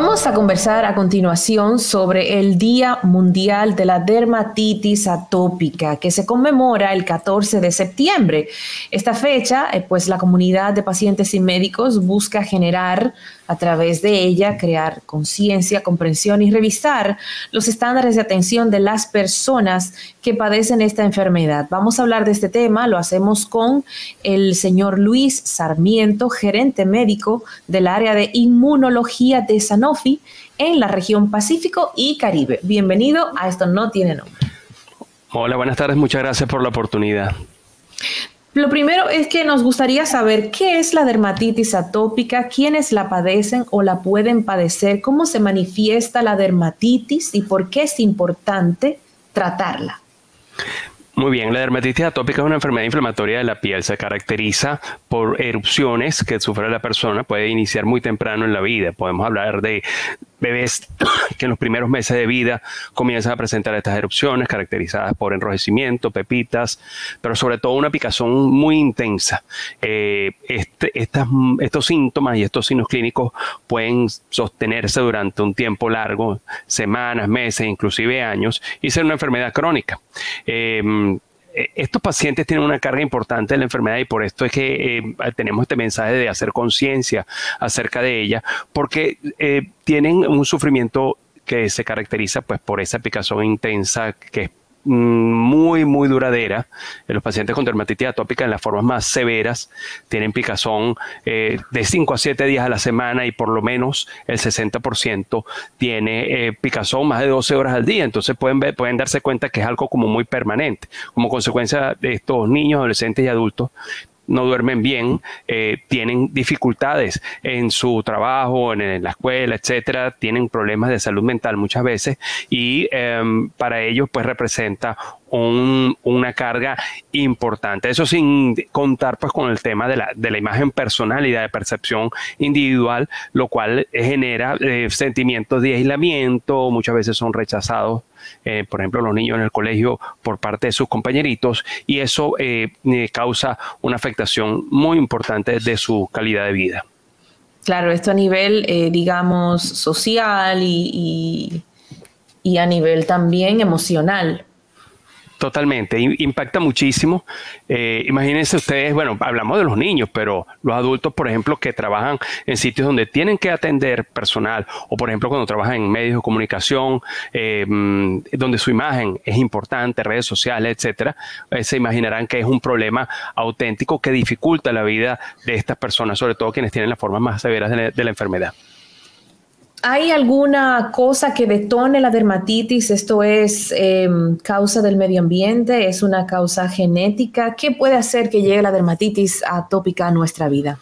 Vamos a conversar a continuación sobre el Día Mundial de la Dermatitis Atópica, que se conmemora el 14 de septiembre. Esta fecha, pues la comunidad de pacientes y médicos busca generar, a través de ella, crear conciencia, comprensión y revisar los estándares de atención de las personas que padecen esta enfermedad. Vamos a hablar de este tema, lo hacemos con el señor Luis Sarmiento, gerente médico del área de inmunología de Sanofi en la región Pacífico y Caribe. Bienvenido a Esto No Tiene Nombre. Hola, buenas tardes. Muchas gracias por la oportunidad. Lo primero es que nos gustaría saber qué es la dermatitis atópica, quiénes la padecen o la pueden padecer, cómo se manifiesta la dermatitis y por qué es importante tratarla. Muy bien, la dermatitis atópica es una enfermedad inflamatoria de la piel. Se caracteriza por erupciones que sufre la persona. Puede iniciar muy temprano en la vida. Podemos hablar de bebés que en los primeros meses de vida comienzan a presentar estas erupciones caracterizadas por enrojecimiento, pepitas, pero sobre todo una picazón muy intensa. Estos síntomas y estos signos clínicos pueden sostenerse durante un tiempo largo, semanas, meses, inclusive años, y ser una enfermedad crónica. Estos pacientes tienen una carga importante de la enfermedad y por esto es que tenemos este mensaje de hacer conciencia acerca de ella, porque tienen un sufrimiento que se caracteriza pues por esa picazón intensa que es muy duradera. Los pacientes con dermatitis atópica en las formas más severas tienen picazón de 5 a 7 días a la semana y por lo menos el 60% tiene picazón más de 12 horas al día. Entonces pueden darse cuenta que es algo como muy permanente. Como consecuencia de estos niños, adolescentes y adultos no duermen bien, tienen dificultades en su trabajo, en la escuela, etcétera, tienen problemas de salud mental muchas veces y para ellos pues representa una carga importante. Eso sin contar pues con el tema de la imagen personal y de percepción individual, lo cual genera sentimientos de aislamiento, muchas veces son rechazados, por ejemplo los niños en el colegio por parte de sus compañeritos y eso causa una afectación muy importante de su calidad de vida. Claro, esto a nivel, digamos, social y a nivel también emocional. Totalmente, impacta muchísimo. Imagínense ustedes, bueno, hablamos de los niños, pero los adultos, por ejemplo, que trabajan en sitios donde tienen que atender personal, o por ejemplo, cuando trabajan en medios de comunicación, donde su imagen es importante, redes sociales, etcétera, se imaginarán que es un problema auténtico que dificulta la vida de estas personas, sobre todo quienes tienen las formas más severas de la enfermedad. ¿Hay alguna cosa que detone la dermatitis? ¿Esto es causa del medio ambiente? ¿Es una causa genética? ¿Qué puede hacer que llegue la dermatitis atópica a nuestra vida?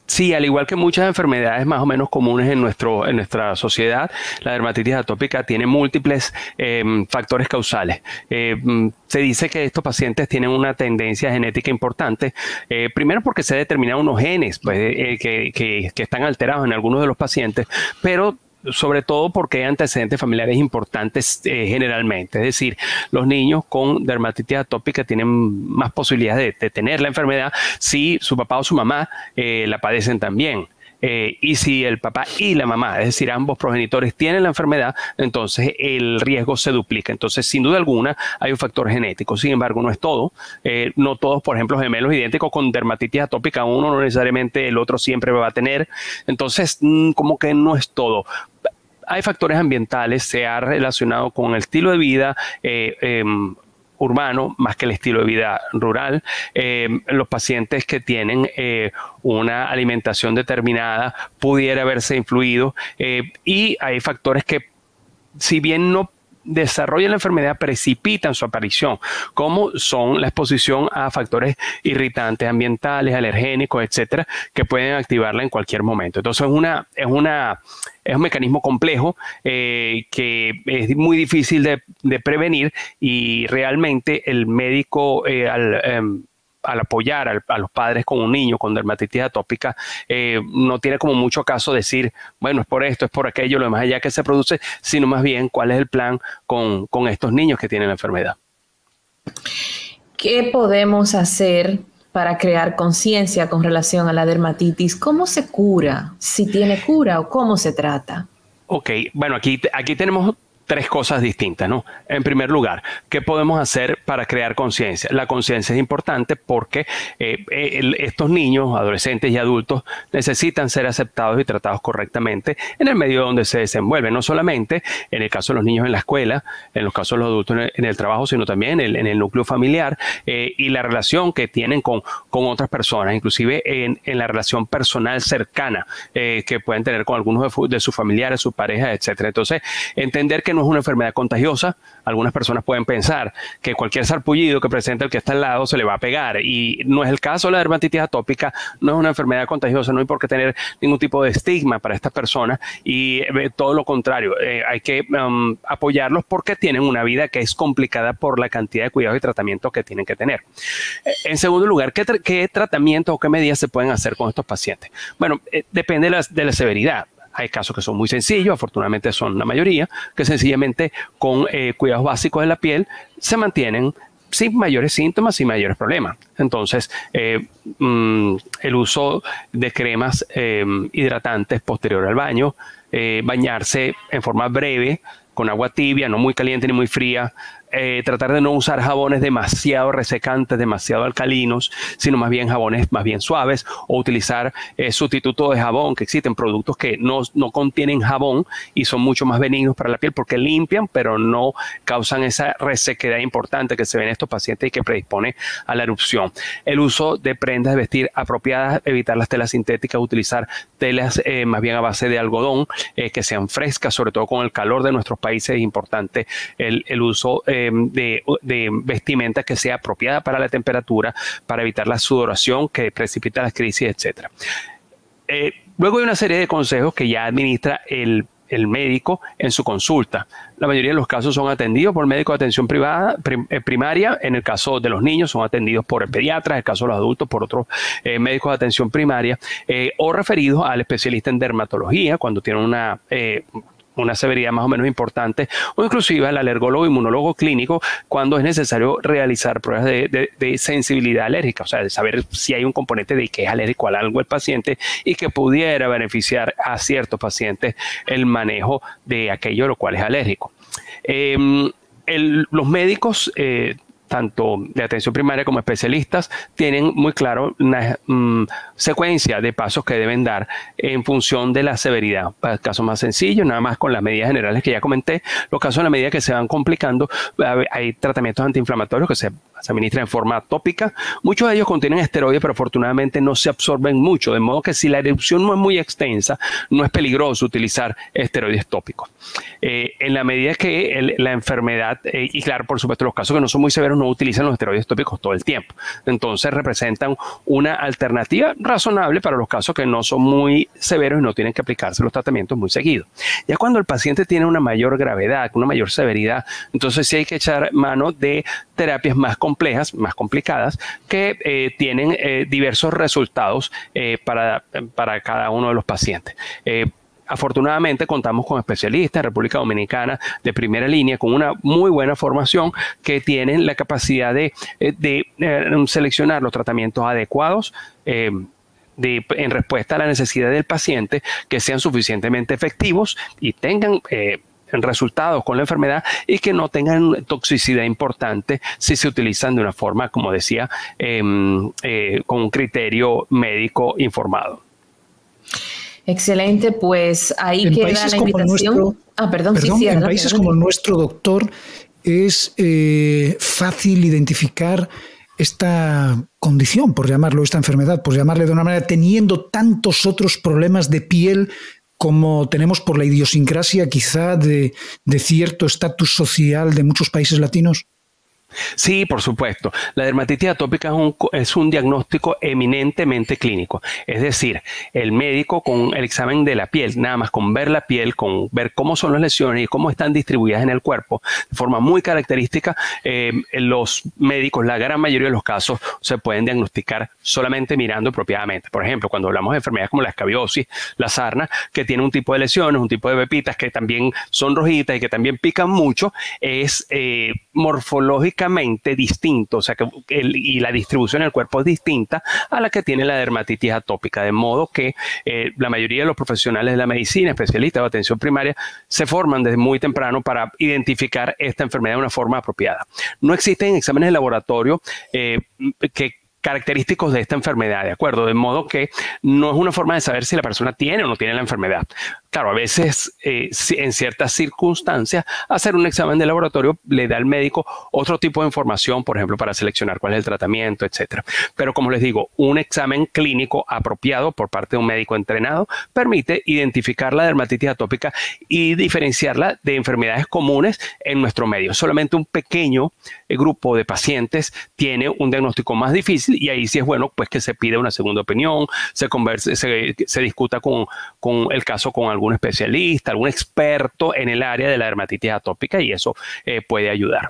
Sí, al igual que muchas enfermedades más o menos comunes en nuestra sociedad, la dermatitis atópica tiene múltiples factores causales. Se dice que estos pacientes tienen una tendencia genética importante, primero porque se determinan unos genes pues, que están alterados en algunos de los pacientes, pero sobre todo porque hay antecedentes familiares importantes generalmente. Es decir, los niños con dermatitis atópica tienen más posibilidades de tener la enfermedad si su papá o su mamá la padecen también. Y si el papá y la mamá, es decir, ambos progenitores tienen la enfermedad, entonces el riesgo se duplica. Entonces, sin duda alguna, hay un factor genético. Sin embargo, no es todo. No todos, por ejemplo, gemelos idénticos con dermatitis atópica, uno no necesariamente el otro siempre va a tener. Entonces, como que no es todo. Hay factores ambientales, se ha relacionado con el estilo de vida urbano más que el estilo de vida rural. Los pacientes que tienen una alimentación determinada pudiera haberse influido y hay factores que, si bien no desarrollan la enfermedad, precipitan su aparición, como son la exposición a factores irritantes ambientales, alergénicos, etcétera, que pueden activarla en cualquier momento. Entonces es un mecanismo complejo que es muy difícil de prevenir y realmente el médico al apoyar a los padres con un niño con dermatitis atópica, no tiene como mucho caso decir, bueno, es por esto, es por aquello, lo demás allá que se produce, sino más bien cuál es el plan con estos niños que tienen la enfermedad. ¿Qué podemos hacer para crear conciencia con relación a la dermatitis? ¿Cómo se cura? ¿Si tiene cura o cómo se trata? Ok, bueno, aquí tenemos tres cosas distintas, ¿no? En primer lugar, ¿qué podemos hacer para crear conciencia? La conciencia es importante porque estos niños, adolescentes y adultos necesitan ser aceptados y tratados correctamente en el medio donde se desenvuelven, no solamente en el caso de los niños en la escuela, en los casos de los adultos en el trabajo, sino también en el núcleo familiar y la relación que tienen con otras personas, inclusive en la relación personal cercana que pueden tener con algunos de sus familiares, sus parejas, etcétera. Entonces, entender que no es una enfermedad contagiosa. Algunas personas pueden pensar que cualquier sarpullido que presenta el que está al lado se le va a pegar y no es el caso. La dermatitis atópica no es una enfermedad contagiosa, no hay por qué tener ningún tipo de estigma para estas personas y todo lo contrario, hay que apoyarlos porque tienen una vida que es complicada por la cantidad de cuidados y tratamientos que tienen que tener. En segundo lugar, ¿qué tratamientos o qué medidas se pueden hacer con estos pacientes? Bueno, depende de la severidad. Hay casos que son muy sencillos, afortunadamente son la mayoría, que sencillamente con cuidados básicos de la piel se mantienen sin mayores síntomas, sin mayores problemas. Entonces, el uso de cremas hidratantes posterior al baño, bañarse en forma breve, con agua tibia, no muy caliente ni muy fría, tratar de no usar jabones demasiado resecantes, demasiado alcalinos, sino más bien jabones más bien suaves, o utilizar sustitutos de jabón, que existen productos que no contienen jabón y son mucho más benignos para la piel porque limpian, pero no causan esa resequedad importante que se ve en estos pacientes y que predispone a la erupción. El uso de prendas de vestir apropiadas, evitar las telas sintéticas, utilizar telas más bien a base de algodón, que sean frescas, sobre todo con el calor de nuestros países. Es importante el uso de vestimenta que sea apropiada para la temperatura, para evitar la sudoración que precipita las crisis, etc. Luego hay una serie de consejos que ya administra el médico en su consulta. La mayoría de los casos son atendidos por médicos de atención primaria. En el caso de los niños son atendidos por el pediatra, en el caso de los adultos por otros médicos de atención primaria o referidos al especialista en dermatología cuando tienen una severidad más o menos importante, o inclusive al alergólogo inmunólogo clínico cuando es necesario realizar pruebas de sensibilidad alérgica, o sea, de saber si hay un componente de que es alérgico a algo el paciente y que pudiera beneficiar a ciertos pacientes el manejo de aquello a lo cual es alérgico. Los médicos tanto de atención primaria como especialistas, tienen muy claro una secuencia de pasos que deben dar en función de la severidad. Para casos más sencillos, nada más con las medidas generales que ya comenté. Los casos en la medida que se van complicando, hay tratamientos antiinflamatorios que se administran en forma tópica. Muchos de ellos contienen esteroides, pero afortunadamente no se absorben mucho, de modo que si la erupción no es muy extensa, no es peligroso utilizar esteroides tópicos. En la medida que la enfermedad, y claro, por supuesto, los casos que no son muy severos no utilizan los esteroides tópicos todo el tiempo. Entonces representan una alternativa razonable para los casos que no son muy severos y no tienen que aplicarse los tratamientos muy seguidos. Ya cuando el paciente tiene una mayor gravedad, una mayor severidad, entonces sí hay que echar mano de terapias más complejas, más complicadas, que tienen diversos resultados para cada uno de los pacientes. Afortunadamente contamos con especialistas en República Dominicana de primera línea con una muy buena formación que tienen la capacidad de seleccionar los tratamientos adecuados en respuesta a la necesidad del paciente, que sean suficientemente efectivos y tengan resultados con la enfermedad y que no tengan toxicidad importante si se utilizan de una forma, como decía, con un criterio médico informado. Excelente, pues ahí queda la invitación. En países como el nuestro, doctor, es fácil identificar esta condición, por llamarlo, esta enfermedad, por llamarle de una manera, teniendo tantos otros problemas de piel como tenemos por la idiosincrasia quizá de cierto estatus social de muchos países latinos. Sí, por supuesto. La dermatitis atópica es un diagnóstico eminentemente clínico. Es decir, el médico con el examen de la piel, nada más con ver la piel, con ver cómo son las lesiones y cómo están distribuidas en el cuerpo, de forma muy característica, los médicos, la gran mayoría de los casos, se pueden diagnosticar solamente mirando apropiadamente. Por ejemplo, cuando hablamos de enfermedades como la escabiosis, la sarna, que tiene un tipo de lesiones, un tipo de pepitas que también son rojitas y que también pican mucho, es morfológica fenológicamente distinto, o sea, y la distribución en el cuerpo es distinta a la que tiene la dermatitis atópica, de modo que la mayoría de los profesionales de la medicina, especialistas de atención primaria, se forman desde muy temprano para identificar esta enfermedad de una forma apropiada. No existen exámenes de laboratorio característicos de esta enfermedad, ¿de acuerdo? De modo que no es una forma de saber si la persona tiene o no tiene la enfermedad. Claro, a veces, en ciertas circunstancias, hacer un examen de laboratorio le da al médico otro tipo de información, por ejemplo, para seleccionar cuál es el tratamiento, etcétera. Pero como les digo, un examen clínico apropiado por parte de un médico entrenado permite identificar la dermatitis atópica y diferenciarla de enfermedades comunes en nuestro medio. Solamente un pequeño grupo de pacientes tiene un diagnóstico más difícil y ahí sí es bueno pues que se pida una segunda opinión, se discuta con el caso con algún especialista, algún experto en el área de la dermatitis atópica, y eso puede ayudar.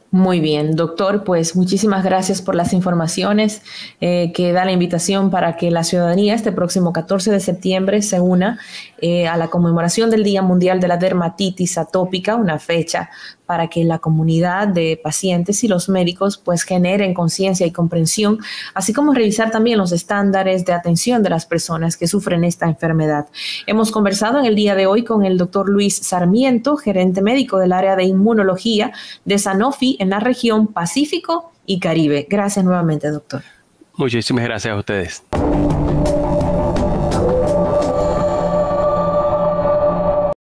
Muy bien, doctor, pues muchísimas gracias por las informaciones que da la invitación para que la ciudadanía este próximo 14 de septiembre se una a la conmemoración del Día Mundial de la Dermatitis Atópica, una fecha para que la comunidad de pacientes y los médicos pues generen conciencia y comprensión, así como revisar también los estándares de atención de las personas que sufren esta enfermedad. Hemos conversado en el día de hoy con el doctor Luis Sarmiento, gerente médico del área de inmunología de Sanofi en la región Pacífico y Caribe. Gracias nuevamente, doctor. Muchísimas gracias a ustedes.